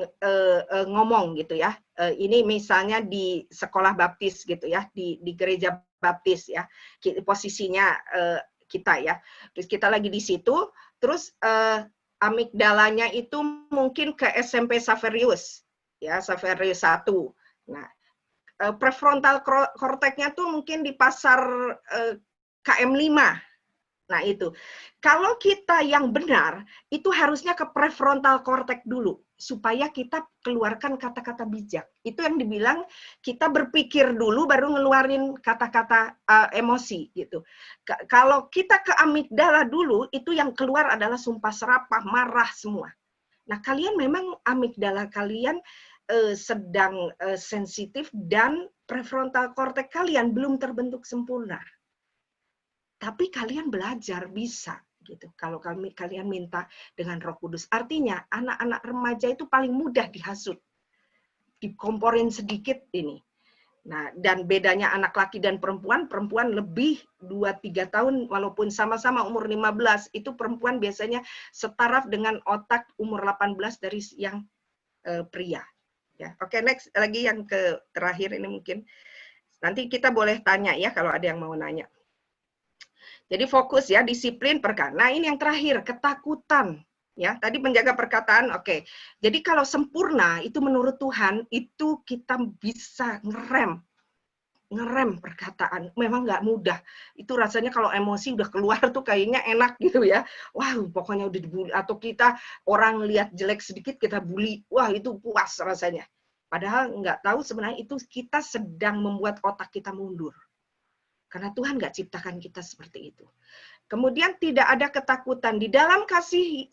A: ngomong gitu ya. Ini misalnya di sekolah baptis gitu ya, di gereja baptis ya. Posisinya kita ya. Terus kita lagi di situ, terus amigdalanya itu mungkin ke SMP Xaverius, ya Xaverius 1. Nah, prefrontal cortex-nya tuh mungkin di pasar KM5. Nah itu, kalau kita yang benar, itu harusnya ke prefrontal cortex dulu, supaya kita keluarkan kata-kata bijak. Itu yang dibilang kita berpikir dulu, baru ngeluarin kata-kata emosi gitu. Kalau kita ke amigdala dulu, itu yang keluar adalah sumpah serapah, marah semua. Nah kalian memang amigdala kalian sedang sensitif dan prefrontal cortex kalian belum terbentuk sempurna. Tapi kalian belajar bisa gitu. Kalau kalian minta dengan Roh Kudus. Artinya anak-anak remaja itu paling mudah dihasut. Dikomporin sedikit ini. Nah, dan bedanya anak laki dan perempuan, perempuan lebih 2-3 tahun walaupun sama-sama umur 15, itu perempuan biasanya setaraf dengan otak umur 18 dari yang pria. Ya, oke, next lagi yang ke terakhir ini mungkin. Nanti kita boleh tanya ya kalau ada yang mau nanya. Jadi fokus ya, disiplin perkara. Nah ini yang terakhir, ketakutan. Ya, tadi penjaga perkataan, oke. Jadi kalau sempurna, itu menurut Tuhan, itu kita bisa ngerem perkataan. Memang nggak mudah. Itu rasanya kalau emosi udah keluar tuh kayaknya enak gitu ya. Wah, pokoknya udah dibully. Atau kita orang lihat jelek sedikit, kita bully. Wah, itu puas rasanya. Padahal nggak tahu sebenarnya itu kita sedang membuat otak kita mundur. Karena Tuhan nggak ciptakan kita seperti itu. Kemudian tidak ada ketakutan. Di dalam kasih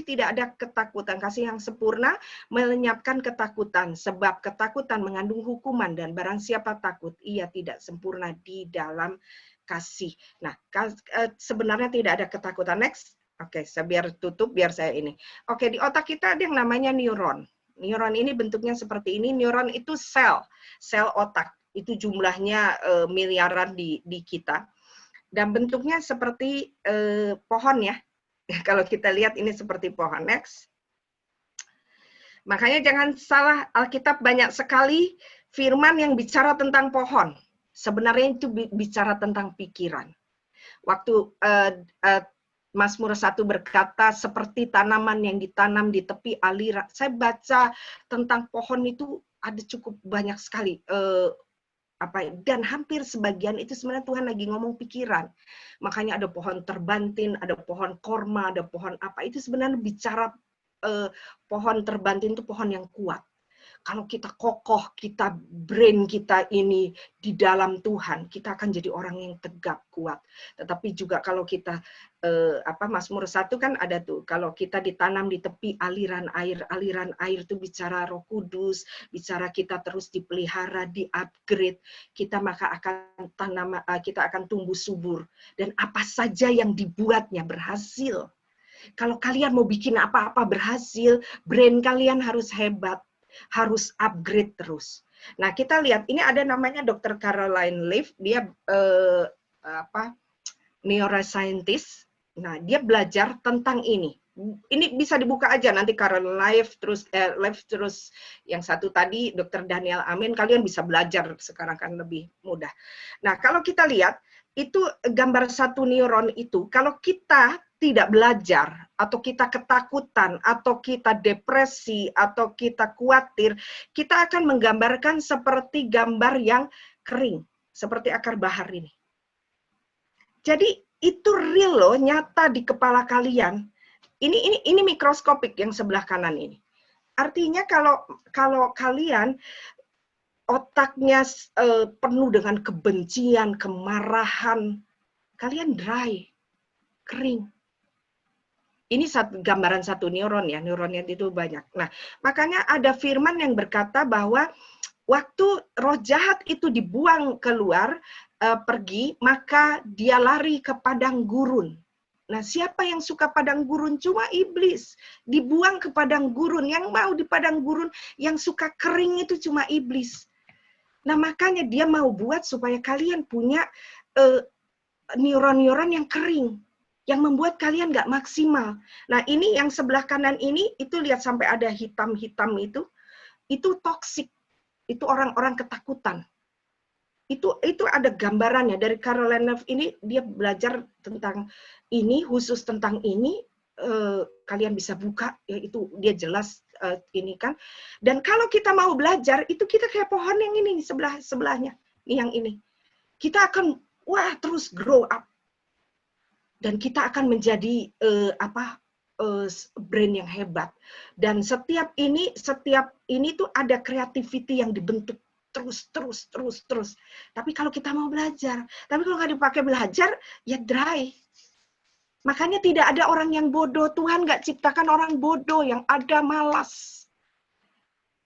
A: tidak ada ketakutan. Kasih yang sempurna melenyapkan ketakutan. Sebab ketakutan mengandung hukuman dan barang siapa takut, ia tidak sempurna di dalam kasih. Nah, sebenarnya tidak ada ketakutan. Next. Oke, saya biar tutup, biar saya ini. Oke, di otak kita ada yang namanya neuron. Neuron ini bentuknya seperti ini. Neuron itu sel otak. Itu jumlahnya miliaran di kita. Dan bentuknya seperti pohon ya. Kalau kita lihat ini seperti pohon. Next. Makanya jangan salah, Alkitab banyak sekali firman yang bicara tentang pohon. Sebenarnya itu bicara tentang pikiran. Waktu Mazmur 1 berkata seperti tanaman yang ditanam di tepi aliran. Saya baca tentang pohon itu ada cukup banyak sekali. Dan hampir sebagian itu sebenarnya Tuhan lagi ngomong pikiran. Makanya ada pohon terbantin, ada pohon korma, ada pohon apa. Itu sebenarnya bicara pohon terbantin itu pohon yang kuat. Kalau kita kokoh, kita brain kita ini di dalam Tuhan, kita akan jadi orang yang tegap, kuat. Tetapi juga kalau kita Mazmur 1 kan ada tuh, kalau kita ditanam di tepi aliran air itu bicara Roh Kudus, bicara kita terus dipelihara, di-upgrade, kita maka kita akan tumbuh subur dan apa saja yang dibuatnya berhasil. Kalau kalian mau bikin apa-apa berhasil, brain kalian harus hebat. Harus upgrade terus. Nah, kita lihat ini ada namanya Dr. Caroline Leaf, dia neuroscientist. Nah, dia belajar tentang ini. Ini bisa dibuka aja nanti Caroline Leaf terus yang satu tadi Dr. Daniel Amin, kalian bisa belajar sekarang kan lebih mudah. Nah, kalau kita lihat itu gambar satu neuron itu, kalau kita tidak belajar, atau kita ketakutan, atau kita depresi, atau kita khawatir, kita akan menggambarkan seperti gambar yang kering, seperti akar bahar ini. Jadi itu real loh, nyata di kepala kalian. Ini mikroskopik yang sebelah kanan ini. Artinya kalau kalian otaknya penuh dengan kebencian, kemarahan, kalian dry, kering. Ini gambaran satu neuron ya, neuronnya itu banyak. Nah, makanya ada firman yang berkata bahwa waktu roh jahat itu dibuang keluar, pergi, maka dia lari ke padang gurun. Nah, siapa yang suka padang gurun? Cuma iblis. Dibuang ke padang gurun. Yang mau di padang gurun, yang suka kering itu cuma iblis. Nah, makanya dia mau buat supaya kalian punya neuron-neuron yang kering. Yang membuat kalian nggak maksimal. Nah, ini yang sebelah kanan ini, itu lihat sampai ada hitam-hitam itu toksik. Itu orang-orang ketakutan. Itu ada gambarannya. Dari Caroline Leaf ini, dia belajar tentang ini, khusus tentang ini, kalian bisa buka, ya itu dia jelas ini kan. Dan kalau kita mau belajar, itu kita kayak pohon yang ini, sebelahnya. Ini yang ini. Kita akan, terus grow up. dan kita akan menjadi brand yang hebat. Dan setiap ini tuh ada creativity yang dibentuk terus. Tapi kalau kita mau belajar, tapi kalau nggak dipakai belajar, ya dry. Makanya tidak ada orang yang bodoh. Tuhan nggak ciptakan orang bodoh, yang ada malas.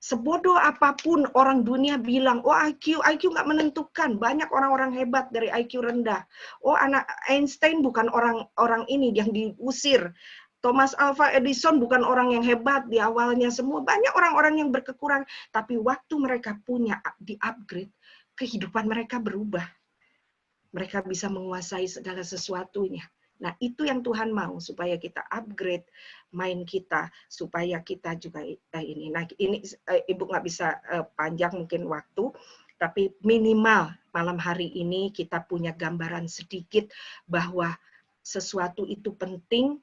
A: Sebodoh apapun orang dunia bilang, oh IQ nggak menentukan. Banyak orang-orang hebat dari IQ rendah. Oh, anak Einstein bukan orang ini yang diusir. Thomas Alva Edison bukan orang yang hebat di awalnya semua. Banyak orang-orang yang berkekurangan. Tapi waktu mereka punya di-upgrade, kehidupan mereka berubah. Mereka bisa menguasai segala sesuatunya. Nah, itu yang Tuhan mau, supaya kita upgrade mind kita, supaya kita juga ini. Nah, ini Ibu nggak bisa panjang mungkin waktu, tapi minimal malam hari ini kita punya gambaran sedikit bahwa sesuatu itu penting.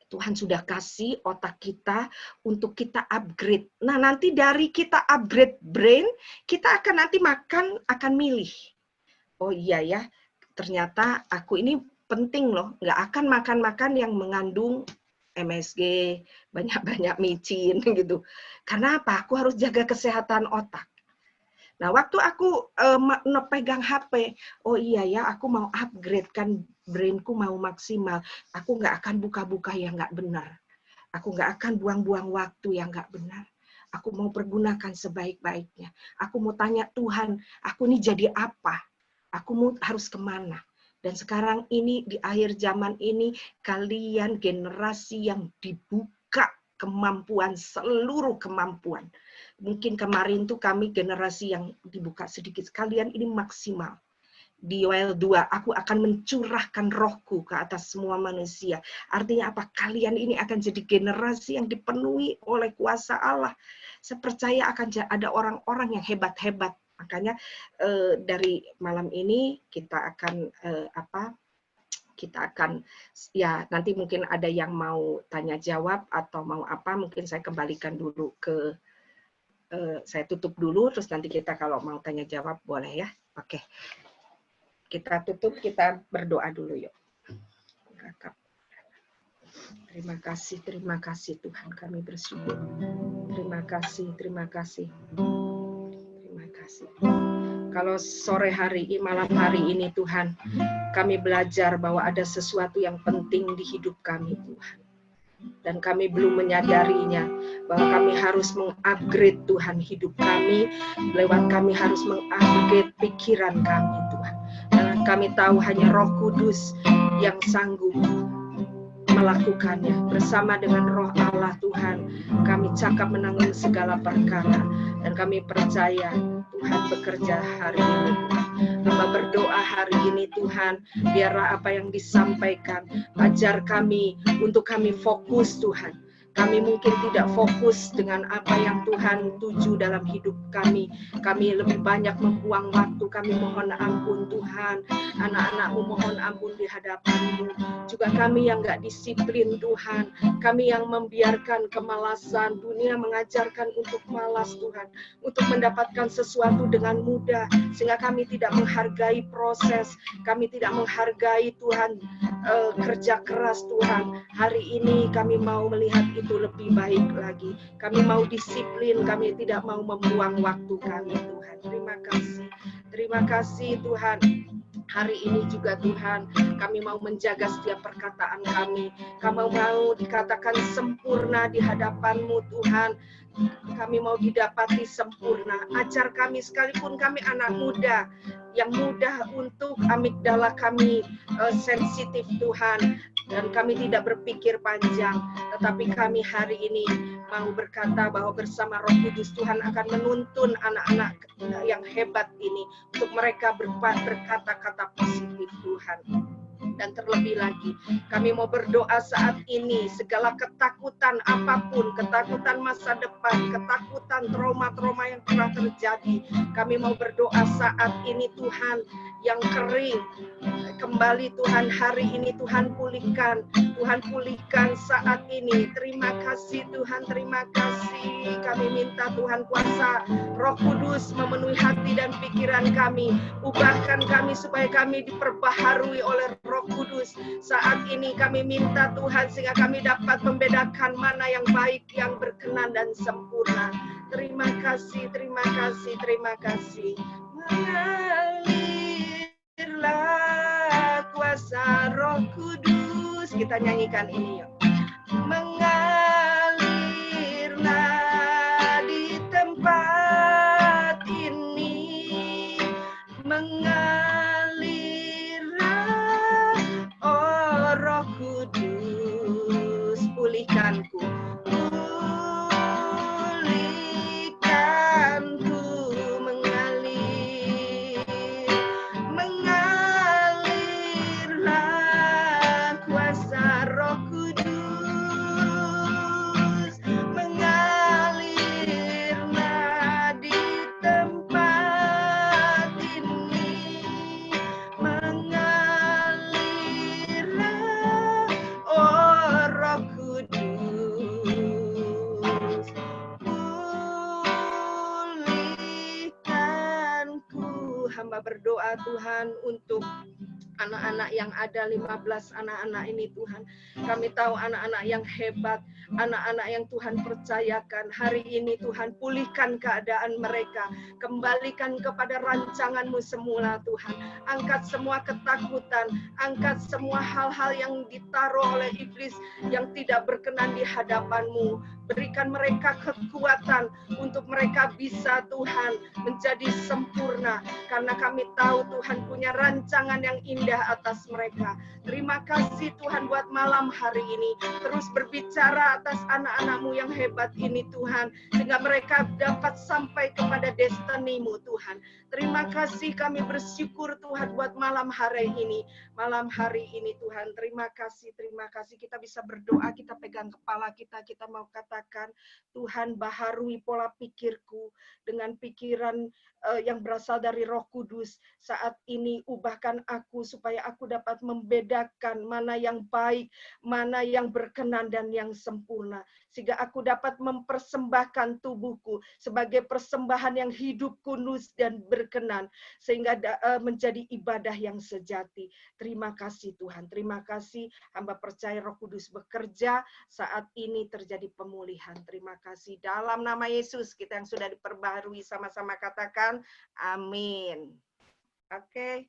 A: Tuhan sudah kasih otak kita untuk kita upgrade. Nah, nanti dari kita upgrade brain, kita akan nanti akan milih. Oh iya ya, ternyata aku ini penting loh, nggak akan makan yang mengandung MSG, banyak-banyak micin gitu. Karena apa? Aku harus jaga kesehatan otak. Nah, waktu aku pegang HP, oh iya ya, aku mau upgrade kan, brainku mau maksimal. Aku nggak akan buka-buka yang nggak benar. Aku nggak akan buang-buang waktu yang nggak benar. Aku mau pergunakan sebaik-baiknya. Aku mau tanya Tuhan, aku ini jadi apa? Aku harus kemana? Dan sekarang ini, di akhir zaman ini, kalian generasi yang dibuka kemampuan, seluruh kemampuan. Mungkin kemarin tuh kami generasi yang dibuka sedikit. Kalian ini maksimal. Di Yoel 2, aku akan mencurahkan rohku ke atas semua manusia. Artinya apa? Kalian ini akan jadi generasi yang dipenuhi oleh kuasa Allah. Saya percaya akan ada orang-orang yang hebat-hebat. Makanya dari malam ini kita akan ya nanti mungkin ada yang mau tanya jawab atau mau apa, mungkin saya kembalikan dulu ke saya tutup dulu, terus nanti kita kalau mau tanya jawab boleh ya. Oke. Kita tutup, kita berdoa dulu yuk. Terima kasih Tuhan, kami bersyukur. Terima kasih. Kalau sore hari, malam hari ini Tuhan, kami belajar bahwa ada sesuatu yang penting di hidup kami Tuhan. Dan kami belum menyadarinya, bahwa kami harus mengupgrade Tuhan hidup kami, lewat kami harus mengupgrade pikiran kami Tuhan. Dan kami tahu hanya Roh Kudus yang sanggup melakukannya. Bersama dengan Roh Allah Tuhan, kami cakap menanggung segala perkara. Dan kami percaya Tuhan bekerja hari ini. Hamba berdoa hari ini Tuhan, biarlah apa yang disampaikan, ajar kami untuk kami fokus Tuhan. Kami mungkin tidak fokus dengan apa yang Tuhan tuju dalam hidup kami. Kami lebih banyak membuang waktu. Kami mohon ampun Tuhan. Anak-anak-Mu mohon ampun di hadapan-Mu. Juga kami yang gak disiplin Tuhan. Kami yang membiarkan kemalasan. Dunia mengajarkan untuk malas Tuhan. Untuk mendapatkan sesuatu dengan mudah. Sehingga kami tidak menghargai proses. Kami tidak menghargai Tuhan kerja keras Tuhan. Hari ini kami mau melihat itu lebih baik lagi. Kami mau disiplin, kami tidak mau membuang waktu kami Tuhan. Terima kasih Tuhan. Hari ini juga Tuhan, kami mau menjaga setiap perkataan kami. Kami mau dikatakan sempurna di hadapan-Mu Tuhan. Kami mau didapati sempurna. Ajar kami, sekalipun kami anak muda, yang mudah untuk amigdala kami sensitif Tuhan. Dan kami tidak berpikir panjang, tetapi kami hari ini mau berkata bahwa bersama Roh Kudus Tuhan akan menuntun anak-anak yang hebat ini untuk mereka berkata-kata positif Tuhan. Dan terlebih lagi, kami mau berdoa saat ini, segala ketakutan apapun, ketakutan masa depan, ketakutan trauma-trauma yang telah terjadi, kami mau berdoa saat ini Tuhan, yang kering, kembali Tuhan hari ini Tuhan pulihkan, Tuhan pulihkan saat ini. Terima kasih Tuhan, terima kasih. Kami minta Tuhan kuasa Roh Kudus memenuhi hati dan pikiran kami. Ubahkan kami supaya kami diperbaharui oleh Roh Kudus. Saat ini kami minta Tuhan sehingga kami dapat membedakan mana yang baik, yang berkenan dan sempurna. Terima kasih, terima kasih, terima kasih. Mengalirlah kuasa Roh Kudus. Kita nyanyikan ini yuk. Mengalirlah di tempat ini. Mengalirlah, oh Roh Kudus, pulihkanku. Hamba berdoa Tuhan untuk anak-anak yang ada 15 anak-anak ini Tuhan. Kami tahu anak-anak yang hebat, anak-anak yang Tuhan percayakan. Hari ini Tuhan pulihkan keadaan mereka. Kembalikan kepada rancangan-Mu semula Tuhan. Angkat semua ketakutan, angkat semua hal-hal yang ditaruh oleh iblis yang tidak berkenan di hadapan-Mu. Berikan mereka kekuatan untuk mereka bisa Tuhan menjadi sempurna. Karena kami tahu Tuhan punya rancangan yang indah atas mereka. Terima kasih Tuhan buat malam hari ini. Terus berbicara atas anak-anak-Mu yang hebat ini Tuhan. Sehingga mereka dapat sampai kepada destiny-Mu Tuhan. Terima kasih, kami bersyukur Tuhan buat malam hari ini. Malam hari ini Tuhan, terima kasih, terima kasih. Kita bisa berdoa, kita pegang kepala kita mau katakan, Tuhan baharui pola pikirku dengan pikiran yang berasal dari Roh Kudus. Saat ini ubahkan aku supaya aku dapat membedakan mana yang baik, mana yang berkenan dan yang sempurna. Sehingga aku dapat mempersembahkan tubuhku sebagai persembahan yang hidup, kudus dan berkenan. Sehingga menjadi ibadah yang sejati. Terima kasih Tuhan, terima kasih. Hamba percaya Roh Kudus bekerja, saat ini terjadi pemulihan. Terima kasih. Dalam nama Yesus, kita yang sudah diperbaharui sama-sama katakan, amin. Oke.